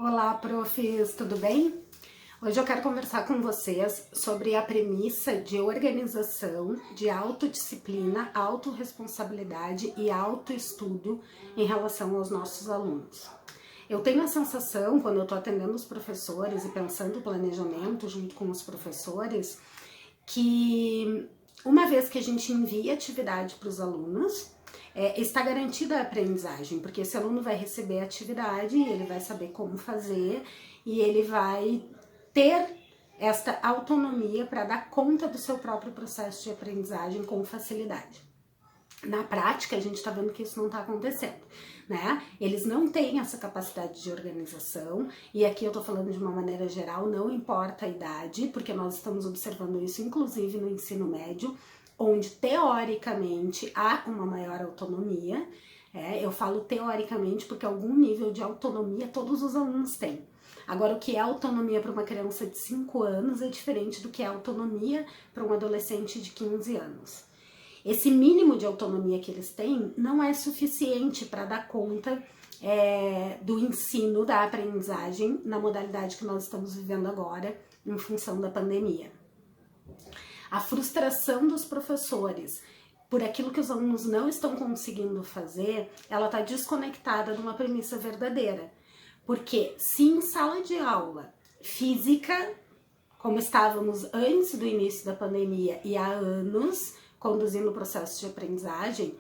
Olá, profs, tudo bem? Hoje eu quero conversar com vocês sobre a premissa de organização, de autodisciplina, autorresponsabilidade e autoestudo em relação aos nossos alunos. Eu tenho a sensação, quando eu estou atendendo os professores e pensando o planejamento junto com os professores, que uma vez que a gente envia atividade para os alunos, está garantida a aprendizagem, porque esse aluno vai receber a atividade, ele vai saber como fazer e ele vai ter esta autonomia para dar conta do seu próprio processo de aprendizagem com facilidade. Na prática, a gente está vendo que isso não está acontecendo, né? Eles não têm essa capacidade de organização, e aqui eu tô falando de uma maneira geral, não importa a idade, porque nós estamos observando isso inclusive no ensino médio, onde teoricamente há uma maior autonomia. Eu falo teoricamente porque algum nível de autonomia todos os alunos têm. Agora, o que é autonomia para uma criança de 5 anos é diferente do que é autonomia para um adolescente de 15 anos. Esse mínimo de autonomia que eles têm não é suficiente para dar conta do ensino, da aprendizagem na modalidade que nós estamos vivendo agora, em função da pandemia. A frustração dos professores por aquilo que os alunos não estão conseguindo fazer, ela está desconectada de uma premissa verdadeira. Porque se em sala de aula física, como estávamos antes do início da pandemia e há anos, conduzindo o processo de aprendizagem,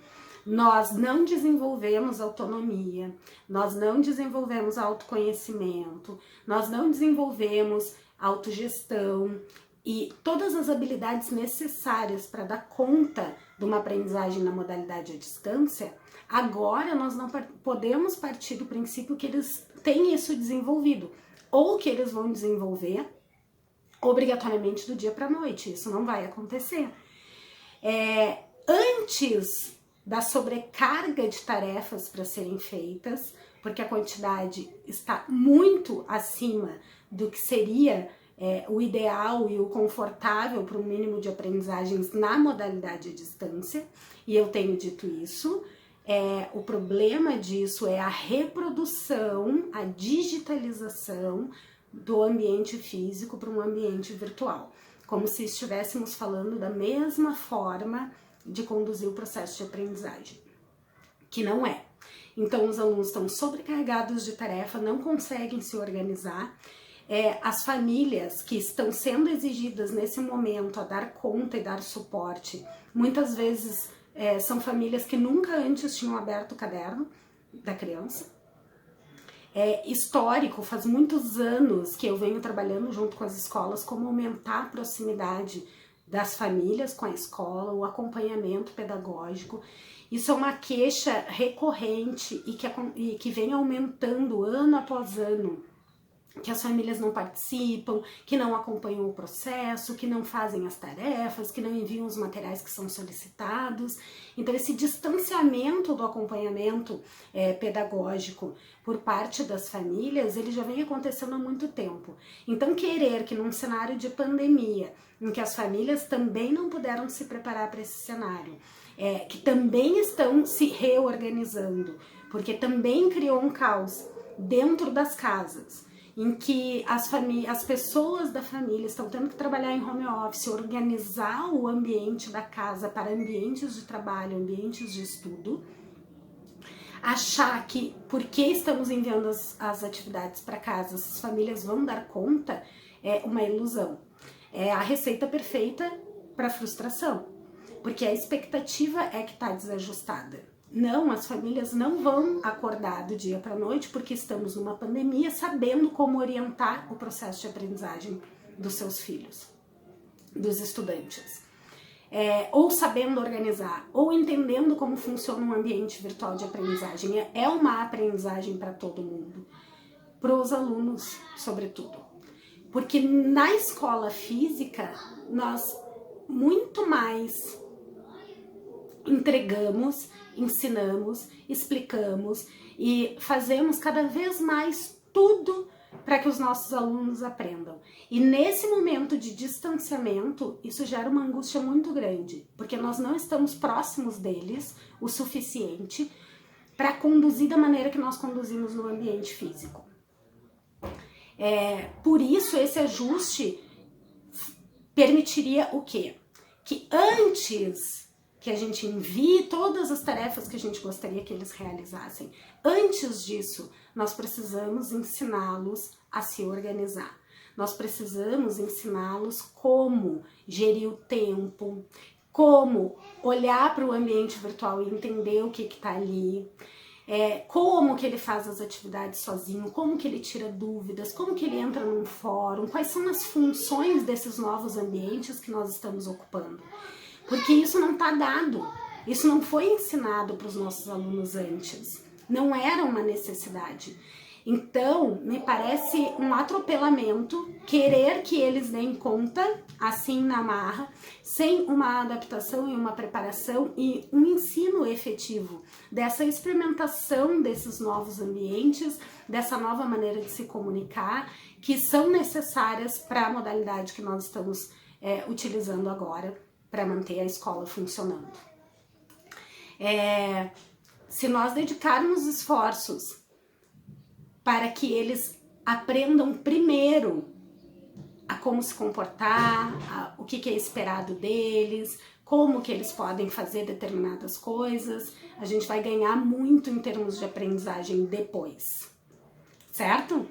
nós não desenvolvemos autonomia, nós não desenvolvemos autoconhecimento, nós não desenvolvemos autogestão e todas as habilidades necessárias para dar conta de uma aprendizagem na modalidade à distância. Agora nós não podemos partir do princípio que eles têm isso desenvolvido, ou que eles vão desenvolver obrigatoriamente do dia para a noite. Isso não vai acontecer. Antes da sobrecarga de tarefas para serem feitas, porque a quantidade está muito acima do que seria o ideal e o confortável para um mínimo de aprendizagens na modalidade à distância, e eu tenho dito isso. O problema disso é a reprodução, a digitalização do ambiente físico para um ambiente virtual, como se estivéssemos falando da mesma forma de conduzir o processo de aprendizagem, que não é. Então os alunos estão sobrecarregados de tarefa, não conseguem se organizar. As famílias que estão sendo exigidas nesse momento a dar conta e dar suporte, muitas vezes são famílias que nunca antes tinham aberto o caderno da criança. Histórico, faz muitos anos que eu venho trabalhando junto com as escolas como aumentar a proximidade das famílias com a escola, o acompanhamento pedagógico. Isso é uma queixa recorrente e que vem aumentando ano após ano, que as famílias não participam, que não acompanham o processo, que não fazem as tarefas, que não enviam os materiais que são solicitados. Então esse distanciamento do acompanhamento pedagógico por parte das famílias, ele já vem acontecendo há muito tempo. Então querer que num cenário de pandemia, em que as famílias também não puderam se preparar para esse cenário, que também estão se reorganizando, porque também criou um caos dentro das casas, em que as pessoas da família estão tendo que trabalhar em home office, organizar o ambiente da casa para ambientes de trabalho, ambientes de estudo, achar que porque estamos enviando as atividades para casa, as famílias vão dar conta, é uma ilusão. É a receita perfeita para frustração, porque a expectativa é que está desajustada. Não, as famílias não vão acordar do dia para a noite porque estamos numa pandemia sabendo como orientar o processo de aprendizagem dos seus filhos, dos estudantes. Ou sabendo organizar, ou entendendo como funciona um ambiente virtual de aprendizagem. É uma aprendizagem para todo mundo, para os alunos, sobretudo. Porque na escola física, nós muito mais entregamos, ensinamos, explicamos e fazemos cada vez mais tudo para que os nossos alunos aprendam. E nesse momento de distanciamento, isso gera uma angústia muito grande, porque nós não estamos próximos deles o suficiente para conduzir da maneira que nós conduzimos no ambiente físico. Por isso, esse ajuste permitiria o quê? Que antes que a gente envie todas as tarefas que a gente gostaria que eles realizassem, antes disso, nós precisamos ensiná-los a se organizar. Nós precisamos ensiná-los como gerir o tempo, como olhar para o ambiente virtual e entender o que está ali, como que ele faz as atividades sozinho, como que ele tira dúvidas, como que ele entra num fórum, quais são as funções desses novos ambientes que nós estamos ocupando. Porque isso não está dado, isso não foi ensinado para os nossos alunos antes, não era uma necessidade. Então, me parece um atropelamento querer que eles deem conta, assim na marra, sem uma adaptação e uma preparação e um ensino efetivo dessa experimentação desses novos ambientes, dessa nova maneira de se comunicar, que são necessárias para a modalidade que nós estamos utilizando agora para manter a escola funcionando. Se nós dedicarmos esforços para que eles aprendam primeiro a como se comportar, o que é esperado deles, como que eles podem fazer determinadas coisas, a gente vai ganhar muito em termos de aprendizagem depois, certo?